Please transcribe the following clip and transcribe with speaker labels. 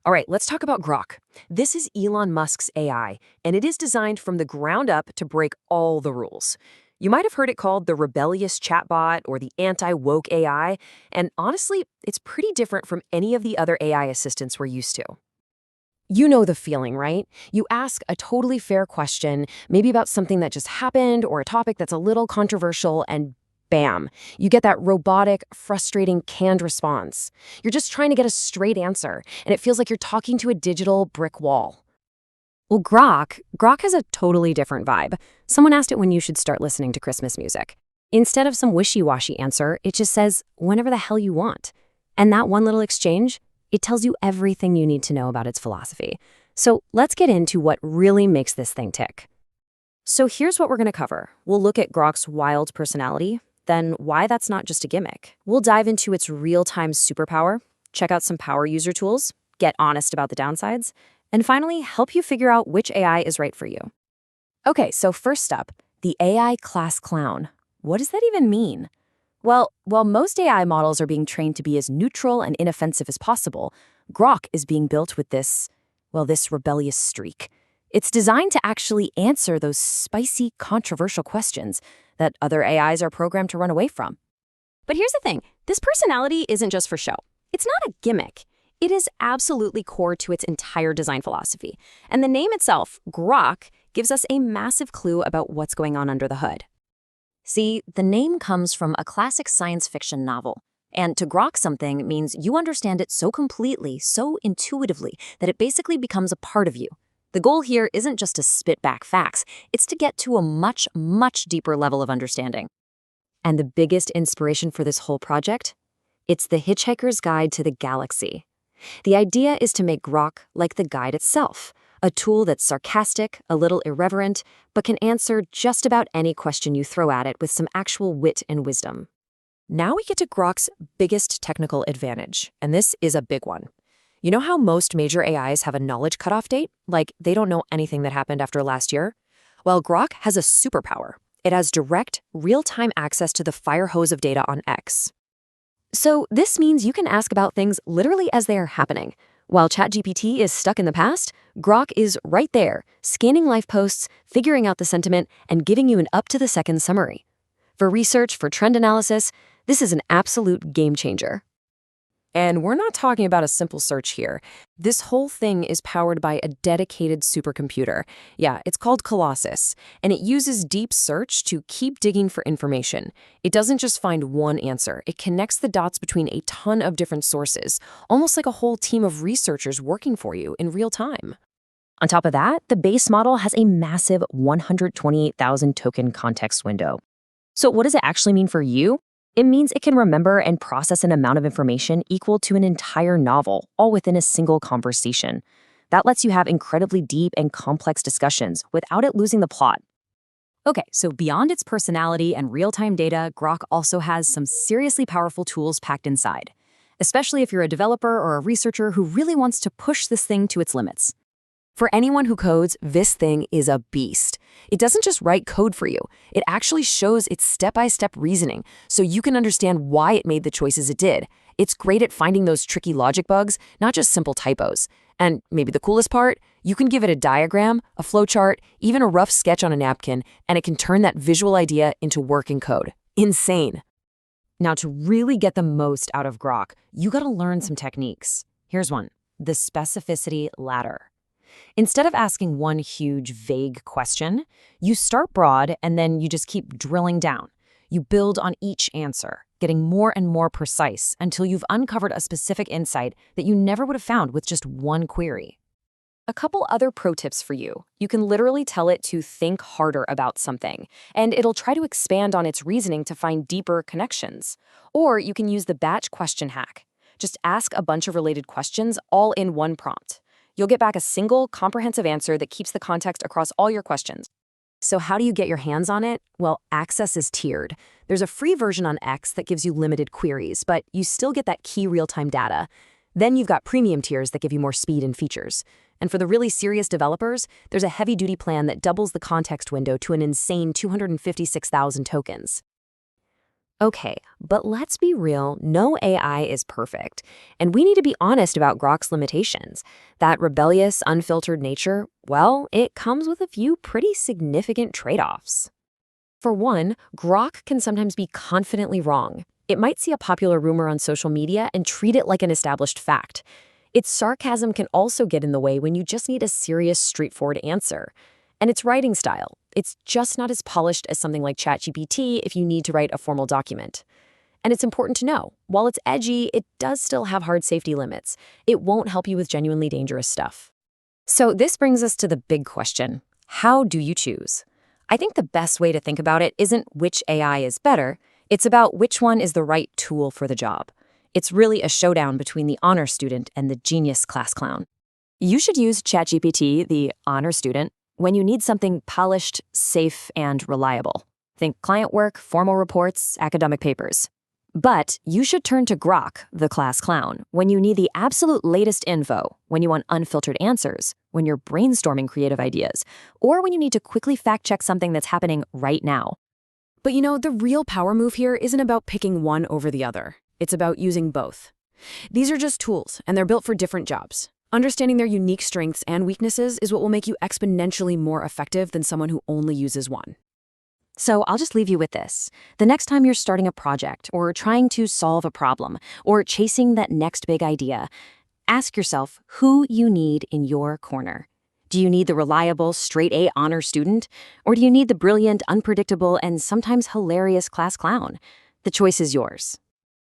Speaker 1: All right, let's talk about Grok. This is Elon Musk's AI, and it is designed from the ground up to break all the rules. You might have heard it called the rebellious chatbot or the anti-woke AI, and honestly, it's pretty different from any of the other AI assistants we're used to. You know the feeling, right? You ask a totally fair question, maybe about something that just happened or a topic that's a little controversial, and bam, you get that robotic, frustrating, canned response. You're just trying to get a straight answer, and it feels like you're talking to a digital brick wall. Well, Grok has a totally different vibe. Someone asked it when you should start listening to Christmas music. Instead of some wishy-washy answer, it just says, whenever the hell you want. And that one little exchange, it tells you everything you need to know about its philosophy. So let's get into what really makes this thing tick. So here's what we're going to cover. We'll look at Grok's wild personality, then why that's not just a gimmick. We'll dive into its real-time superpower, check out some power user tools, get honest about the downsides, and finally, help you figure out which AI is right for you. Okay, so first up, the AI class clown. What does that even mean? Well, while most AI models are being trained to be as neutral and inoffensive as possible, Grok is being built with this rebellious streak. It's designed to actually answer those spicy, controversial questions that other AIs are programmed to run away from.
Speaker 2: But here's the thing, this personality isn't just for show. It's not a gimmick. It is absolutely core to its entire design philosophy. And the name itself, Grok, gives us a massive clue about what's going on under the hood.
Speaker 3: See, the name comes from a classic science fiction novel. And to grok something means you understand it so completely, so intuitively, that it basically becomes a part of you. The goal here isn't just to spit back facts, it's to get to a much, much deeper level of understanding. And the biggest inspiration for this whole project? It's the Hitchhiker's Guide to the Galaxy. The idea is to make Grok like the guide itself, a tool that's sarcastic, a little irreverent, but can answer just about any question you throw at it with some actual wit and wisdom.
Speaker 1: Now we get to Grok's biggest technical advantage, and this is a big one. You know how most major AIs have a knowledge cutoff date? Like, they don't know anything that happened after last year? Well, Grok has a superpower. It has direct, real-time access to the fire hose of data on X. So this means you can ask about things literally as they are happening. While ChatGPT is stuck in the past, Grok is right there, scanning live posts, figuring out the sentiment, and giving you an up-to-the-second summary. For research, for trend analysis, this is an absolute game changer. And we're not talking about a simple search here. This whole thing is powered by a dedicated supercomputer. Yeah, it's called Colossus, and it uses deep search to keep digging for information. It doesn't just find one answer. It connects the dots between a ton of different sources, almost like a whole team of researchers working for you in real time.
Speaker 3: On top of that, the base model has a massive 128,000 token context window. So what does it actually mean for you? It means it can remember and process an amount of information equal to an entire novel, all within a single conversation. That lets you have incredibly deep and complex discussions without it losing the plot.
Speaker 2: Okay, so beyond its personality and real-time data, Grok also has some seriously powerful tools packed inside, especially if you're a developer or a researcher who really wants to push this thing to its limits.
Speaker 1: For anyone who codes, this thing is a beast. It doesn't just write code for you. It actually shows its step-by-step reasoning, so you can understand why it made the choices it did. It's great at finding those tricky logic bugs, not just simple typos. And maybe the coolest part, you can give it a diagram, a flowchart, even a rough sketch on a napkin, and it can turn that visual idea into working code. Insane. Now, to really get the most out of Grok, you gotta learn some techniques. Here's one, the specificity ladder. Instead of asking one huge, vague question, you start broad and then you just keep drilling down. You build on each answer, getting more and more precise until you've uncovered a specific insight that you never would have found with just one query. A couple other pro tips for you. You can literally tell it to think harder about something, and it'll try to expand on its reasoning to find deeper connections. Or you can use the batch question hack. Just ask a bunch of related questions all in one prompt. You'll get back a single, comprehensive answer that keeps the context across all your questions. So how do you get your hands on it? Well, access is tiered. There's a free version on X that gives you limited queries, but you still get that key real-time data. Then you've got premium tiers that give you more speed and features. And for the really serious developers, there's a heavy-duty plan that doubles the context window to an insane 256,000 tokens. Okay, but let's be real, no AI is perfect. And we need to be honest about Grok's limitations. That rebellious, unfiltered nature, well, it comes with a few pretty significant trade-offs. For one, Grok can sometimes be confidently wrong. It might see a popular rumor on social media and treat it like an established fact. Its sarcasm can also get in the way when you just need a serious, straightforward answer. And its writing style, it's just not as polished as something like ChatGPT if you need to write a formal document. And it's important to know, while it's edgy, it does still have hard safety limits. It won't help you with genuinely dangerous stuff. So this brings us to the big question. How do you choose? I think the best way to think about it isn't which AI is better, it's about which one is the right tool for the job. It's really a showdown between the honor student and the genius class clown. You should use ChatGPT, the honor student, when you need something polished, safe, and reliable. Think client work, formal reports, academic papers. But you should turn to Grok, the class clown, when you need the absolute latest info, when you want unfiltered answers, when you're brainstorming creative ideas, or when you need to quickly fact-check something that's happening right now.
Speaker 2: But the real power move here isn't about picking one over the other. It's about using both. These are just tools, and they're built for different jobs. Understanding their unique strengths and weaknesses is what will make you exponentially more effective than someone who only uses one.
Speaker 3: So I'll just leave you with this. The next time you're starting a project, or trying to solve a problem, or chasing that next big idea, ask yourself who you need in your corner. Do you need the reliable, straight-A honor student? Or do you need the brilliant, unpredictable, and sometimes hilarious class clown? The choice is yours.